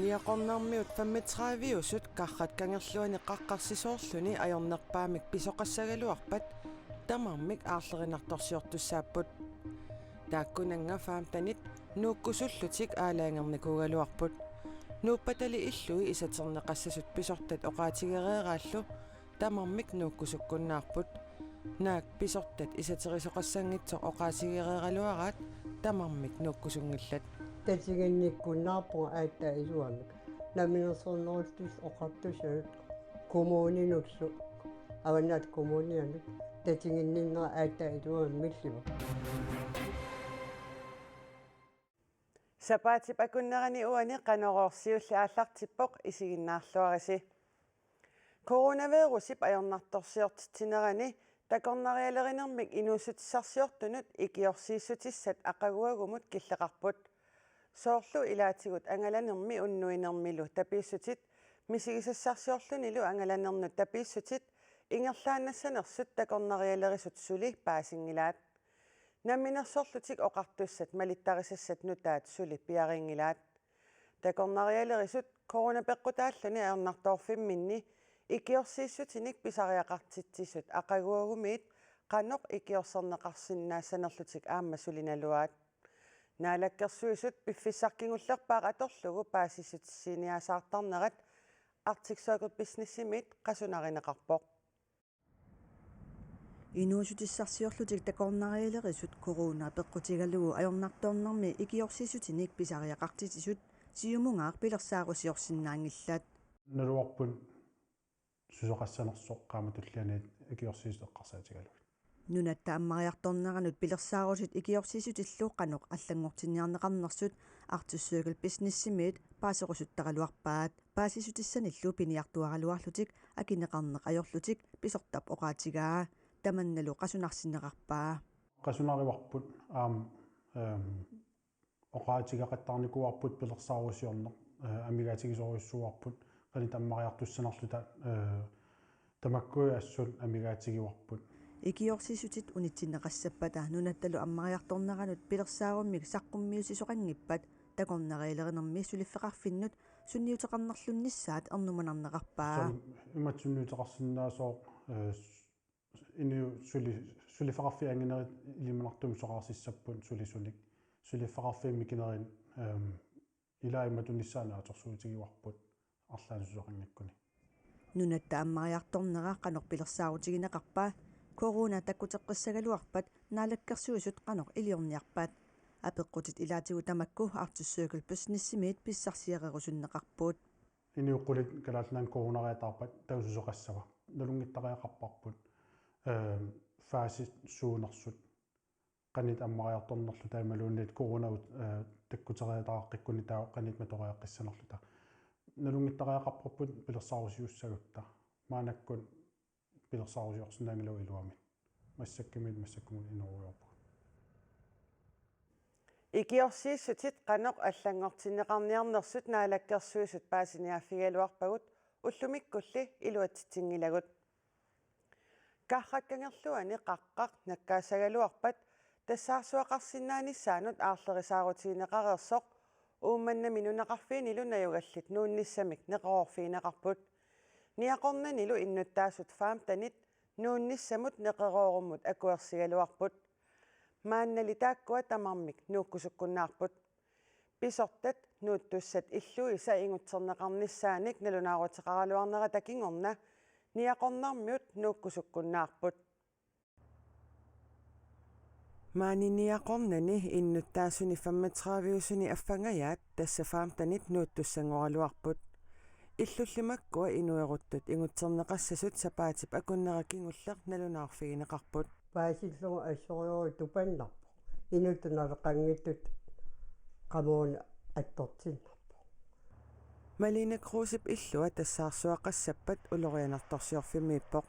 Liaqornarmiut 35-usut qarrat kangerluani qaqqarsisoorluni ajornerpaamik pisoqassagaluarpat tamarmik aarlerinartorsiortussaaput taakkunanga faamtanit nuukkusullutik aalaangernakugaluarput nuuppatali illui isaterneqassasut pisortat oqaatigereeraallu tamarmik nuukkusukkunnaarput naak pisortat isaterisoqassangitsoq oqaatigereeraluaraat tamarmik nuukkusungillat Tatsiginnikkunnaarpuga aatta isuamik naminersornerustus oqartusut kommuninullu avannaat kommunianut tatsiginninnera aatta isuammilliva Sapaatip akunnerani uani qanororsiulli aallartippoq isiginnaarluarisi Coronavirusip ajornartorsiortinerani takornarialerinermik inuussutissarsiortunut ikiorsiissutissat aqaguagumut killeqarput soorlu ilaatigut angalanermi unnuinermilu tapiissutit misigisassarsiorlunilu angalanernu tapiissutit ingerlaannassanersut takornarialerisut suli paasingilaat naminersorlutik oqartussat malittarissassat nutaat suli piaringilaat takornarialerisut coronapeqqutaalluni aornartoorfimminni ikiorsiissutinik pisariaqartitsissut aqaguagumiit qanoq ikiorserneqarsinnaasanerlutik aamma sulinaluaat naalakkersuisut piffissarkingullerpaaq atorlugu paasissutissiiniaasaartarnerat artiksuakut businessimiit qasunarineqarpoq Inuusutissarsiorlutik takornarialerisut corona peqqutigalugu ajornartoornermi ikiorsiissutinik pisariaqartitisut siumungaaq pilersaarusiorsinnaangillat naluarpun susoqassanersoq qaamatullianiit ikiorsiisut eqqarsaatigaluit nunatta ammariartorneranut pilersaarusit ikiorsiisutilluuq qanoq аллангортинниарнеқарнерсут артуссуагал бизнессимиит паасерусуттаралуарпаат паасисутиссаниллу пиниартуаралуарлутик акинеқарнеқ ajorlutik писортап оqaатигаа таманналу qasунарсинеқарпаа qasunaриварпут аам оqaатигақаттарникуарпут пилерсаарусиорнеқ амигаатигисоруйуссуарпут qani таммариартуссанерлута тамаккуи ассут амигаатигиуарпут Ikiorsiisutit unitsinneqassapпата nunattalu ammariartorneranut pilersaarummik saqqummiusisоqanngippat takornarialerinermi suliffeqarfinnut sunniuteqarnerlunnissaat ernumanarneqarpaa иматсунниутеқарсиннаасоо ину сулифеқарфи ангинери илиманартум соқарсиссаппун сулисуник сулиффеқарфиимми кинерин илаиматунниссаана аторсуутигиуарпут арлаансусоқангиккуни nunatta ammariartornera qanoq pilersaarutigинеқарпаа corona takkutеққиссагалуарпат наалаккерсуисут qanoq илиорниарпаат апеққутит илаатигу тамакку артуссуакул буснессимиит писсарсиерерусуннеқарпуут иниуққулит калаалнаан коронариатаарпат таусусоқассава налунгиттариақарпарпут фааси суунерсут qanit аммариарторнерлу таамалуунниит коронаут таккутериатааққиккуни таа qanit маториаққиссанерлута налунгиттариақарпарпут пилерсаарусиуссагутта маанаккун пилерсаарусиорсинаангилу илуамит массаккумут инуруйорпу Ikiorsiissуtit qanoq аллангортинеқарниарнерсут наалаккерсуисут паасиниааффигалуарпагут уллумиккулли илуатситсингилагут кахраккангерлуани қаққақ наккаасагалуарпат тассаарсуақарсинааниссаанут аарлерисаарутиинеқарерсоқ уумманнами нунеқарфиинилу наюгаллит нуунниссамик неқорорфиинеқарпут ниақорнанилу иннуттаасут фаамтанит нуунниссамут неқерооруммут акуерсигалуарпут мааннали тааккуа тамармик нууккусуккуннаарпут писортат нууттуссат иллуи са ингутсернеқарниссааник налунаарутеқаралуарнера такингорна ниақорнармиут нууккусуккуннаарпут маанинниақорнани иннуттаасуни 35-усуни аффангаyaat тассафаамтанит нууттуссангоралуарпут иллуллимаккуа инуеруттут ингутсернеқассасут сапаатип акуннеракингуллер налунаарфигинеқарпут паасиллугу ассориори тупаннарпо инуттуналеқангиттут qamуuna аттортиннарпо Malene Krusip illua тассаарсуақассаппат улорианарторсиорфимииппоқ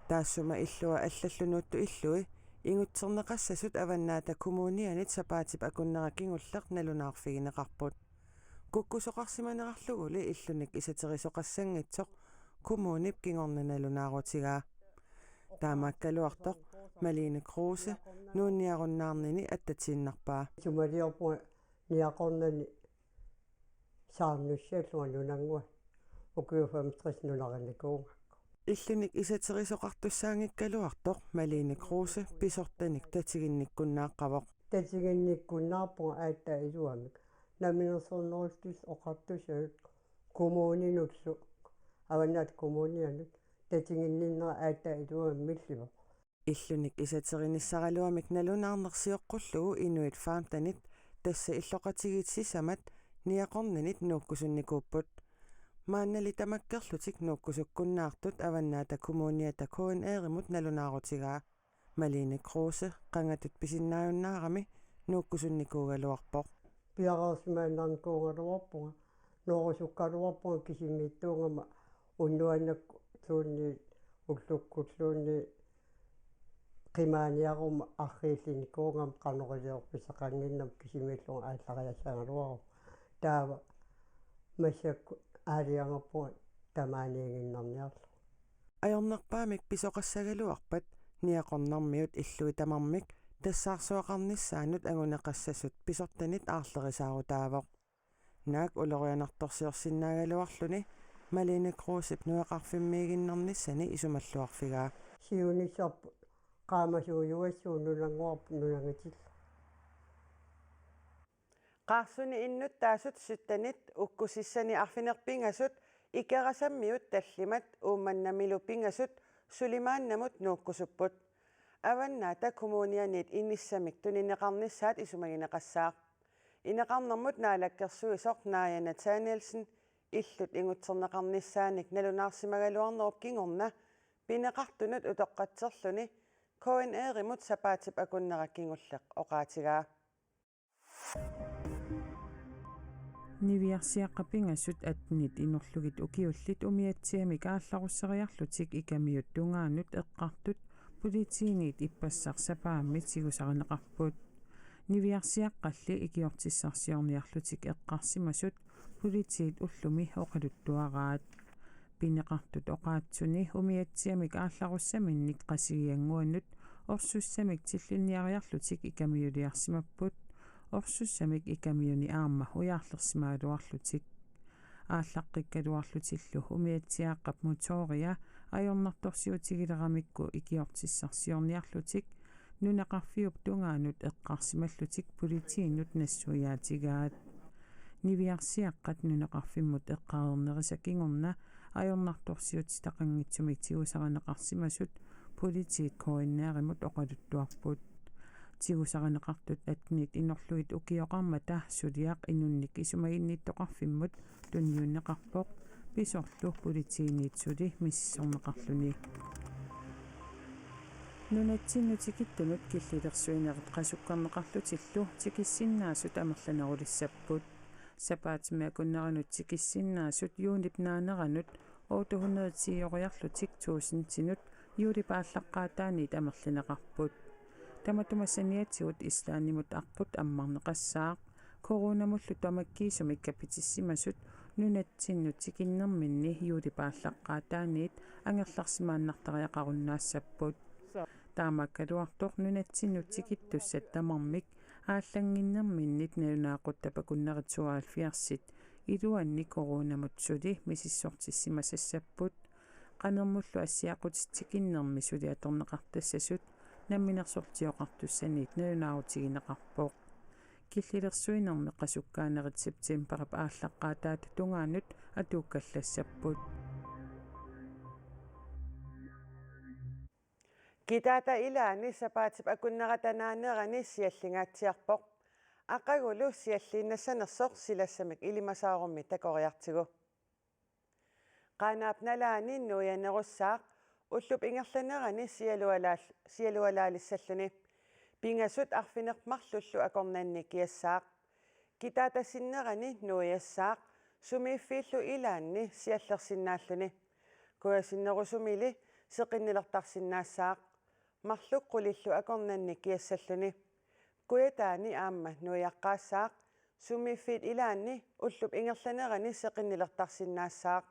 таассума illua аллаллунутту illui ингутсернеқассасут аваннаата коммунианит сапаатип акуннеракингуллер налунаарфигинеқарпут куккусоқарсиманеқарлугули иллуник исатерисоқассангитсоқ коммунип кингорнаналунаарутигаа таамааккалуартоқ Malene Kruse нуунниаруннаарнини аттатсииннарпаа сумалиорпу ниақорнани saarnussiallua nunangua ukiufam 60 nunarnikuunga Illunik isaterisoqartussaangikkaluartoq Malene Kruse pisortanik tatiginnikkunnaaqқavoq tatiginnikkunnaarpunga aatta iluamik naminersornerustus oqartusaut kommuninullu avannaat kommunianut tatiginninnera aatta iluam millivoq Illunik isateriniссаралуамик налунаарнерсиоққуллугу Inuit Farm tanit тасса иллоқатигитсисамат ниақорнанит нууккусунникууппут мааннали тамаккерлутик нууккусуккуннаартут аваннаата коммуниата KNR-имут налунаарутигаа Malene Kruse qangatut pisinnaajunnaarami нууккусунникуугалуарпоқ piaqaarsimaannarnikuungaluarpunga noorusukkaluarpunga kisimiittuungama unnuannak tuunni ullukkulluunni qimaaniaruma arriillinikuungam qanoriliorpisaqanginnam kisimillunga ааллариассаагалуару таава массакку аалиангаппунга тамааниагиннарниарлу ajornerpaamik pisoqassagaluarpat niaqornarmiut illui tamarmik тассаарсуақарнissaanut агунеқассасут писортанит аарлерисаарутаавоқ наак улорианарторсиорсиннаагалуарлүни Malene Kruse нуақарфиммиигиннарниссани исумаллуарфигаа сиунissarpu qaamasuuyuassuu nulangуарпу нулагатилла qaarsuni innut taasut suttanit ukkusissani arfinerpingasut ikerasammiut tallimat uummannamilu pingasut sulimaannamut nuukkusupput avannaata kommunianit innissamik tunineqarnissaat isumagineqassaaq ineqarnermut naalakkersuisoq Naaya Nathanielsen illut ingutserneqarnissaanik nalunaarsimagaluarnerup kingorna pineqartunut utoqqatserluni KNR-imut sapaatip akunnerakingulleq oqaatigaa Niviarsiaqqapingassut atnit inorlugit ukiullit umiatsiamik aallaruseriarlutik ikamiut tungaanut eqqartut pulitiiniit ippassarsapaamit sigusarineqarput niviarsiaqqalli ikiortissarsiorniarlutik eqqarsimasut pulitiit ullumi oqaluttuaraat pineqartut oqaatsuni umiatsiamik aallarussaminnik qasigianguannut orsussamik tillunniariarlutik ikamiuliarsimapput orsussamik ikamiuni aamma ujaarlersimaaluarlutik ааllaqqikkaluarlutillu umiatsiaaqqap motoria ajornartorsiutigileramikku ikiortissarsiorniarlutik nunaqarfiup tungaanut eqqarsimallutik pulitiinut nassuiaatigaat niviarsiaqqat nunaqarfimmut eqqaarnerisakingorna ajornartorsiutitaqanngitsumik tigusaraneqarsimasut pulitiit KNR-imut oqaluttuarput tigusaraneqartut atnit inorlugit ukioqarma taassuliaq inunnik isumaginniittoqarfimmut tunniunneqarpoq pisorlu pulitiiniitsuli mississorneqarluni nunatsinnutikittunut killilersuinerit qasukkarneqarlutillu tikissinnaasut amerlanerulissapпут сапаатимиакуннеринут тикиссиннаасут юунip наанеранут 810 туусинтинут юулипааллаққаатаанит амерлинеқарпут таматумассаниатсигут ислаанимут арпут аммарнеқассаақ коронамуллу тамаккиисумик капитиссимасут нунатсиннут тикиннерминни юулипааллаққаатаанит ангерларсимааннартариақаруннаассаппут таамаккалуартоқ нунатсиннут тикиттуссат тамармик ааллангиннерминнит налунааққуттапакуннеритсуаалфиарсит илуанни коронамутсули мисиссортиссимасассаппут qanермуллу ассиақутитсикиннерми сулиаторнеқартассасут намминерсортиоқартуссанит налунаарутигинеқарпоқ киллилерсуинерми қасуккаанерит септемперап ааллаққаатаата тунгаанут атууккаллассаппут Kitaata ilaani sapaatip akunneratanaannerani siallingaatiarpoq aqagulu sialliinnassanersoq silassamik ilimasaarummi takoriartigu qaanaapnalaani nuuyanerussaaq ullup ingerlanerani sialualaalisalluni pingasut arfinermarlullu akornanni kiassaaq kitaatasinnerani nuuyassaaq sumiiffiillu ilaanni siallersinnaalluni kuasinnerusumili seqinnilertarsinnaassaaq marluqqulillu akornanni kiassalluni kuyataani aamma nuiaqqaassaaq sumiiffiit ilaanni ullup ingerlanerani seqinnilertarsinnaassaaq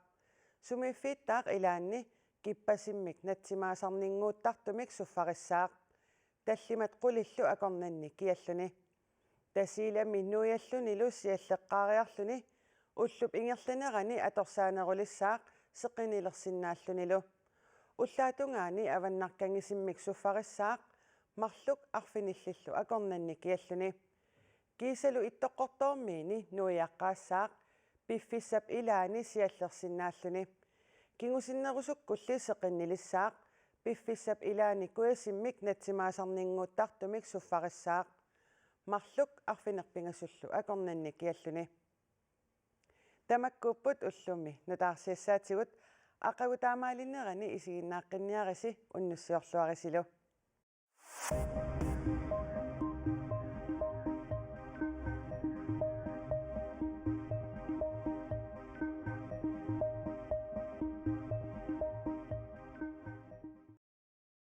sumiiffiittaaq ilaanni kippasimmik natsimaasarninguuttartumik suffarissaaq tallimat qulillu akornanni kialluni tasiilami nuiallunilu sialleqqaariarluni уллуп ингерланерани аторсаанерулисsaaq seqqinilersinnaallunilu уллаатунгаани аваннаркангисиммик суффарисsaaq марлук арфиниллиллу акорнанни киаллуни кисалу иттоққортоормиини нуиаққаассаақ пиффиссап илаани сиаллерсиннааллуни кингусиннерусуккулли сеқиннилиссаақ пиффиссап илаани куясиммик натсимаасарнингууттартумик суффариссаақ марлук арфинерпингасуллу акорнанни киаллуни тамаккууппут уллуми нутаарсиассаатигут ақагутаамаалиннерани исигиннааққинниариси уннуссиорлуарисилу